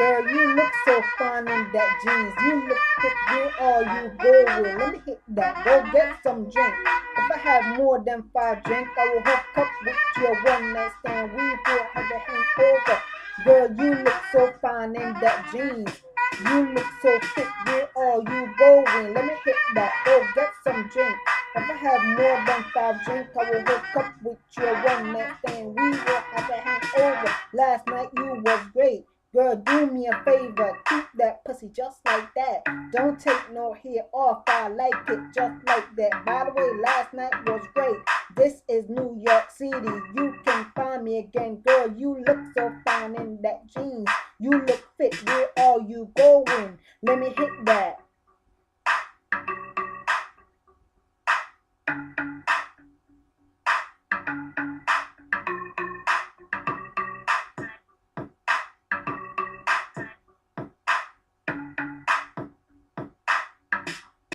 Girl, you look so fine in that jeans. You look thick, where are you going? Let me hit that. Go get some drink. If I have more than 5 drinks, I will hook up with your one night stand. We will have a hangover. Girl, you look so fine in that jeans. You look so thick, where are you going? Let me hit that. Go get some drink. If I have more than 5 drinks, I will hook up with your one night stand. We will have a hangover. Last night you was great. Girl, do me a favor, keep that pussy just like that. Don't take no hair off, I like it just like that. By the way, last night was great. This is New York City. You can find me again, girl. You look so fine in that jeans. You look